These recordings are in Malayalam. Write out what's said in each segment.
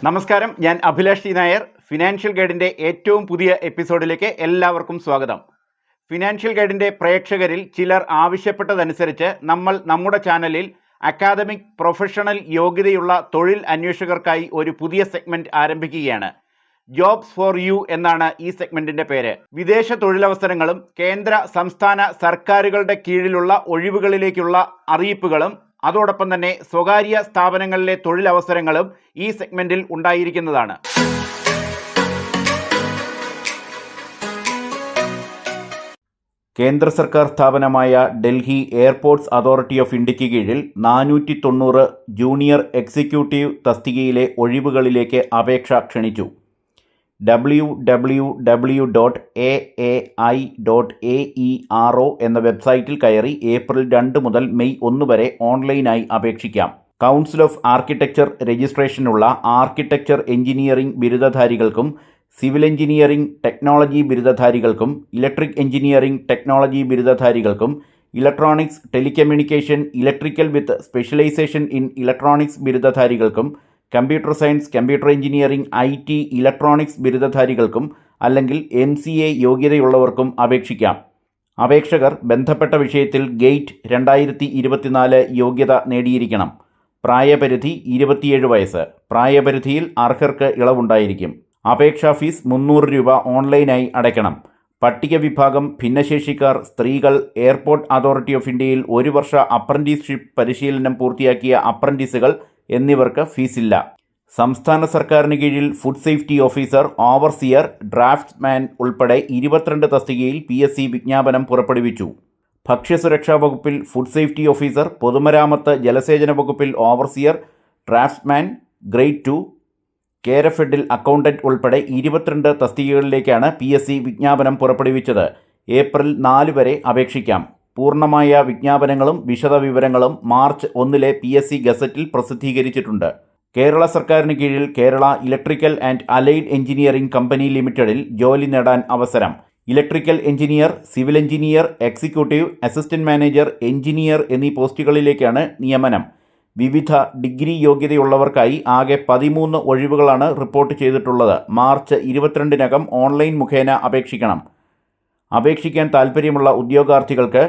നമസ്കാരം, ഞാൻ അഭിലാഷ് ടി നായർ. ഫിനാൻഷ്യൽ ഗൈഡിൻ്റെ ഏറ്റവും പുതിയ എപ്പിസോഡിലേക്ക് എല്ലാവർക്കും സ്വാഗതം. ഫിനാൻഷ്യൽ ഗൈഡിൻ്റെ പ്രേക്ഷകരിൽ ചിലർ ആവശ്യപ്പെട്ടതനുസരിച്ച് നമ്മൾ നമ്മുടെ ചാനലിൽ അക്കാദമിക് പ്രൊഫഷണൽ യോഗ്യതയുള്ള തൊഴിൽ അന്വേഷകർക്കായി ഒരു പുതിയ സെഗ്മെൻറ്റ് ആരംഭിക്കുകയാണ്. ജോബ്സ് ഫോർ യു എന്നാണ് ഈ സെഗ്മെൻറ്റിൻ്റെ പേര്. വിദേശ തൊഴിലവസരങ്ങളും കേന്ദ്ര സംസ്ഥാന സർക്കാരുകളുടെ കീഴിലുള്ള ഒഴിവുകളിലേക്കുള്ള അറിയിപ്പുകളും അതോടൊപ്പം തന്നെ സ്വകാര്യ സ്ഥാപനങ്ങളിലെ തൊഴിലവസരങ്ങളും ഈ സെഗ്മെന്റിൽ ഉണ്ടായിരിക്കുന്നതാണ്. കേന്ദ്ര സർക്കാർ സ്ഥാപനമായ ഡൽഹി എയർപോർട്ട്സ് അതോറിറ്റി ഓഫ് ഇന്ത്യയ്ക്ക് കീഴിൽ 490 ജൂനിയർ എക്സിക്യൂട്ടീവ് തസ്തികയിലെ ഒഴിവുകളിലേക്ക് അപേക്ഷ ക്ഷണിച്ചു. www.aai.aero എന്ന വെബ്സൈറ്റിൽ കയറി ഏപ്രിൽ 2 മുതൽ മെയ് 1 വരെ ഓൺലൈനായി അപേക്ഷിക്കാം. കൗൺസിൽ ഓഫ് ആർക്കിടെക്ചർ രജിസ്ട്രേഷനുള്ള ആർക്കിടെക്ചർ എഞ്ചിനീയറിംഗ് ബിരുദധാരികൾക്കും സിവിൽ എഞ്ചിനീയറിംഗ് ടെക്നോളജി ബിരുദധാരികൾക്കും ഇലക്ട്രിക് എഞ്ചിനീയറിംഗ് ടെക്നോളജി ബിരുദധാരികൾക്കും electronics telecommunication electrical with specialization in electronics ബിരുദധാരികൾക്കും computer science computer engineering IT electronics ബിരുദധാരികൾക്കും അല്ലെങ്കിൽ MCA യോഗ്യതയുള്ളവർക്കും അപേക്ഷിക്കാം. അപേക്ഷകർ ബന്ധപ്പെട്ട വിഷയത്തിൽ ഗേറ്റ് 2024 യോഗ്യത നേടിയിരിക്കണം. പ്രായപരിധി 27 വയസ്സ്. പ്രായപരിധിയിൽ അർഹർക്ക് ഇളവുണ്ടായിരിക്കും. അപേക്ഷാ ഫീസ് 300 രൂപ ഓൺലൈനായി അടയ്ക്കണം. പട്ടിക വിഭാഗം, ഭിന്നശേഷിക്കാർ, സ്ത്രീകൾ, എയർപോർട്ട് അതോറിറ്റി ഓഫ് ഇന്ത്യയിൽ 1 വർഷ അപ്രന്റീസ്ഷിപ്പ് പരിശീലനം പൂർത്തിയാക്കിയ അപ്രന്റീസുകൾ എന്നിവർക്ക് ഫീസില്ല. സംസ്ഥാന സർക്കാരിന് കീഴിൽ food safety officer, overseer, draftsman ഉൾപ്പെടെ 22 തസ്തികയിൽ PSC വിജ്ഞാപനം പുറപ്പെടുവിച്ചു. ഭക്ഷ്യസുരക്ഷാ വകുപ്പിൽ ഫുഡ് സേഫ്റ്റി ഓഫീസർ, പൊതുമരാമത്ത് ജലസേചന വകുപ്പിൽ ഓവർസിയർ, ഡ്രാഫ്റ്റ്സ്മാൻ ഗ്രേഡ് 2, കേരഫെഡിൽ അക്കൗണ്ടന്റ് ഉൾപ്പെടെ 22 തസ്തികകളിലേക്കാണ് PSC വിജ്ഞാപനം പുറപ്പെടുവിച്ചത്. ഏപ്രിൽ 4 വരെ അപേക്ഷിക്കാം. പൂർണ്ണമായ വിജ്ഞാപനങ്ങളും വിശദവിവരങ്ങളും മാർച്ച് 1 PSC ഗസറ്റിൽ പ്രസിദ്ധീകരിച്ചിട്ടുണ്ട്. കേരള സർക്കാരിന് കീഴിൽ Kerala electrical and allied engineering company ലിമിറ്റഡിൽ ജോലി നേടാൻ അവസരം. Electrical engineer, civil engineer, executive, assistant manager, engineer എന്നീ പോസ്റ്റുകളിലേക്കാണ് നിയമനം. വിവിധ ഡിഗ്രി യോഗ്യതയുള്ളവർക്കായി ആകെ 13 ഒഴിവുകളാണ് റിപ്പോർട്ട് ചെയ്തിട്ടുള്ളത്. മാർച്ച് 22 ഓൺലൈൻ മുഖേന അപേക്ഷിക്കണം. അപേക്ഷിക്കാൻ താൽപ്പര്യമുള്ള ഉദ്യോഗാർത്ഥികൾക്ക്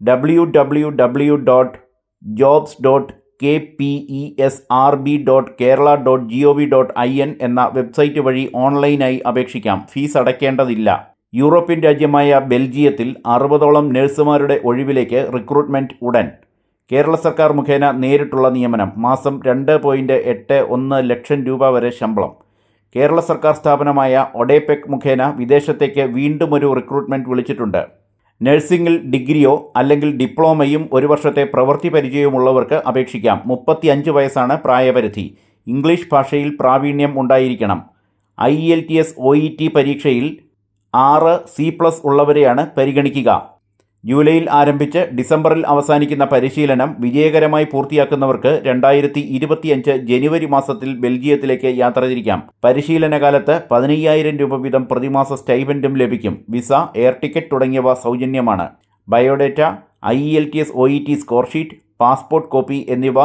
www.jobs.kpesrb.kerala.gov.in എന്ന വെബ്സൈറ്റ് വഴി ഓൺലൈനായി അപേക്ഷിക്കാം. ഫീസ് അടയ്ക്കേണ്ടതില്ല. യൂറോപ്യൻ രാജ്യമായ ബെൽജിയത്തിൽ 60ഓളം നഴ്സുമാരുടെ ഒഴിവിലേക്ക് റിക്രൂട്ട്മെൻറ്റ് ഉടൻ. കേരള സർക്കാർ മുഖേന നേരിട്ടുള്ള നിയമനം. മാസം 2.81 ലക്ഷം രൂപ വരെ ശമ്പളം. കേരള സർക്കാർ സ്ഥാപനമായ ഒഡേപെക് മുഖേന വിദേശത്തേക്ക് വീണ്ടും ഒരു റിക്രൂട്ട്മെൻറ്റ് വിളിച്ചിട്ടുണ്ട്. നഴ്സിംഗിൽ ഡിഗ്രിയോ അല്ലെങ്കിൽ ഡിപ്ലോമയും 1 വർഷത്തെ പ്രവൃത്തി പരിചയവുമുള്ളവർക്ക് അപേക്ഷിക്കാം. 35 വയസ്സാണ് പ്രായപരിധി. ഇംഗ്ലീഷ് ഭാഷയിൽ പ്രാവീണ്യം ഉണ്ടായിരിക്കണം. IELTS OET പരീക്ഷയിൽ 6C+ ഉള്ളവരെയാണ് പരിഗണിക്കുക. ജൂലൈയിൽ ആരംഭിച്ച് ഡിസംബറിൽ അവസാനിക്കുന്ന പരിശീലനം വിജയകരമായി പൂർത്തിയാക്കുന്നവർക്ക് 2025 ജനുവരി മാസത്തിൽ ബെൽജിയത്തിലേക്ക് യാത്ര തിരിക്കാം. പരിശീലന കാലത്ത് 15,000 രൂപ വീതം പ്രതിമാസ സ്റ്റൈപൻഡും ലഭിക്കും. വിസ, എയർ ടിക്കറ്റ് തുടങ്ങിയവ സൗജന്യമാണ്. Biodata, IELTS OET score sheet, passport copy എന്നിവ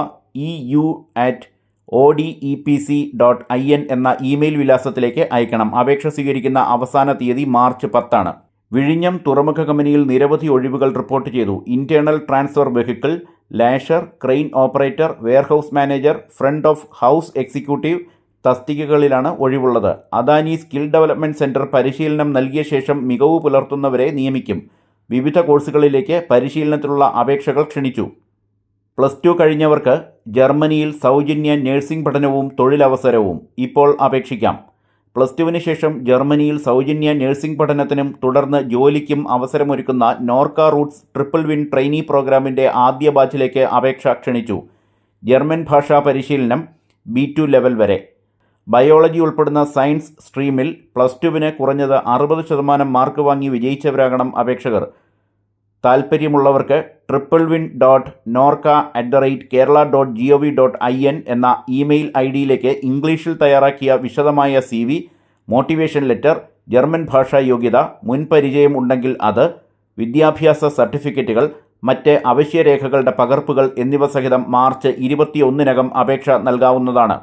eu@odepc.in എന്ന ഇമെയിൽ വിലാസത്തിലേക്ക് അയക്കണം. അപേക്ഷ സ്വീകരിക്കുന്ന അവസാന തീയതി മാർച്ച് 10. വിഴിഞ്ഞം തുറമുഖ കമ്പനിയിൽ നിരവധി ഒഴിവുകൾ റിപ്പോർട്ട് ചെയ്തു. Internal transfer vehicle, lasher, crane operator, warehouse manager, front of house executive തസ്തികകളിലാണ് ഒഴിവുള്ളത്. അദാനി സ്കിൽ ഡെവലപ്മെൻറ്റ് സെൻറ്റർ പരിശീലനം നൽകിയ ശേഷം മികവ് പുലർത്തുന്നവരെ നിയമിക്കും. വിവിധ കോഴ്സുകളിലേക്ക് പരിശീലനത്തിനുള്ള അപേക്ഷകൾ ക്ഷണിച്ചു. +2 കഴിഞ്ഞവർക്ക് ജർമ്മനിയിൽ സൗജന്യ നഴ്സിംഗ് പഠനവും തൊഴിലവസരവും. ഇപ്പോൾ അപേക്ഷിക്കാം. +2വിന് ശേഷം ജർമ്മനിയിൽ സൗജന്യ നഴ്സിംഗ് പഠനത്തിനും തുടർന്ന് ജോലിക്കും അവസരമൊരുക്കുന്ന Norka roots triple win trainee പ്രോഗ്രാമിൻ്റെ ആദ്യ ബാച്ചിലേക്ക് അപേക്ഷ ക്ഷണിച്ചു. ജർമ്മൻ ഭാഷാ പരിശീലനം B2 ലെവൽ വരെ. ബയോളജി ഉൾപ്പെടുന്ന സയൻസ് സ്ട്രീമിൽ +2വിന് കുറഞ്ഞത് 60% മാർക്ക് വാങ്ങി വിജയിച്ചവരാകണം അപേക്ഷകർ. താൽപ്പര്യമുള്ളവർക്ക് www.norca@kerala.gov.in എന്ന ഇമെയിൽ ID-യിലേക്ക് ഇംഗ്ലീഷിൽ തയ്യാറാക്കിയ വിശദമായ CV, മോട്ടിവേഷൻ ലെറ്റർ, ജർമ്മൻ ഭാഷാ യോഗ്യത, മുൻപരിചയം ഉണ്ടെങ്കിൽ അത്, വിദ്യാഭ്യാസ സർട്ടിഫിക്കറ്റുകൾ, മറ്റ് അവശ്യരേഖകളുടെ പകർപ്പുകൾ എന്നിവ സഹിതം മാർച്ച് 21 അപേക്ഷ നൽകാവുന്നതാണ്.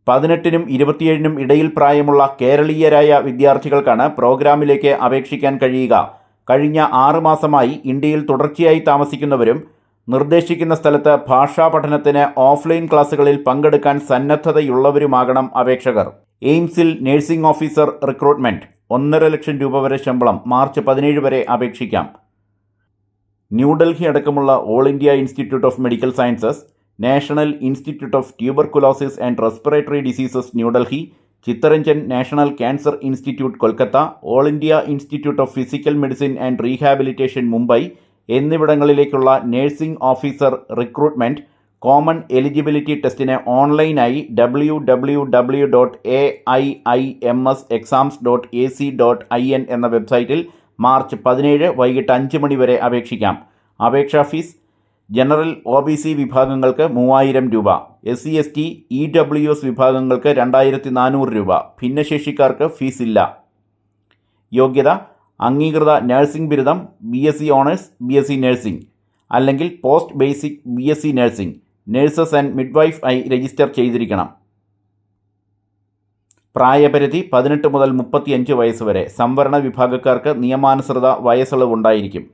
18നും 27നും ഇടയിൽ പ്രായമുള്ള കേരളീയരായ വിദ്യാർത്ഥികൾക്കാണ് പ്രോഗ്രാമിലേക്ക് അപേക്ഷിക്കാൻ കഴിയുക. കഴിഞ്ഞ 6 മാസമായി ഇന്ത്യയിൽ തുടർച്ചയായി താമസിക്കുന്നവരും നിർദ്ദേശിക്കുന്ന സ്ഥലത്ത് ഭാഷാ പഠനത്തിന് ഓഫ്ലൈൻ ക്ലാസുകളിൽ പങ്കെടുക്കാൻ സന്നദ്ധതയുള്ളവരുമാകണം അപേക്ഷകർ. എയിംസിൽ നഴ്സിംഗ് ഓഫീസർ റിക്രൂട്ട്മെന്റ് 1.5 ലക്ഷം രൂപ വരെ ശമ്പളം. മാർച്ച് 17 വരെ അപേക്ഷിക്കാം. ന്യൂഡൽഹി അടക്കമുള്ള all India institute of medical sciences, national institute of tuberculosis and respiratory diseases New Delhi, Chittaranjan national cancer institute Kolkata, all India institute of physical medicine and rehabilitation Mumbai എന്നിവിടങ്ങളിലേക്കുള്ള nursing officer recruitment common eligibility ടെസ്റ്റിന് ഓൺലൈനായി www.aiimsexams.ac.in എന്ന വെബ്സൈറ്റിൽ മാർച്ച് 17 വൈകിട്ട് 5 മണി വരെ അപേക്ഷിക്കാം. അപേക്ഷാ ഫീസ് ജനറൽ OBC വിഭാഗങ്ങൾക്ക് 3000 രൂപ, SC/ST EWS വിഭാഗങ്ങൾക്ക് 2400 രൂപ. ഭിന്നശേഷിക്കാർക്ക് ഫീസില്ല. യോഗ്യത: അംഗീകൃത നഴ്സിംഗ് ബിരുദം, BSc ഓണേഴ്സ്, BSc നഴ്സിംഗ് അല്ലെങ്കിൽ post basic BSc nursing, nurses and midwife ആയി രജിസ്റ്റർ ചെയ്തിരിക്കണം. പ്രായപരിധി 18 മുതൽ 35 വയസ്സ് വരെ. സംവരണ വിഭാഗക്കാർക്ക് നിയമാനുസൃത വയസ്സിളവുണ്ടായിരിക്കും.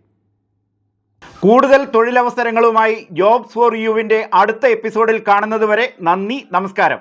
കൂടുതൽ തൊഴിലവസരങ്ങളുമായി ജോബ്സ് ഫോർ യുവിൻ്റെ അടുത്ത എപ്പിസോഡിൽ കാണുന്നതുവരെ നന്ദി, നമസ്കാരം.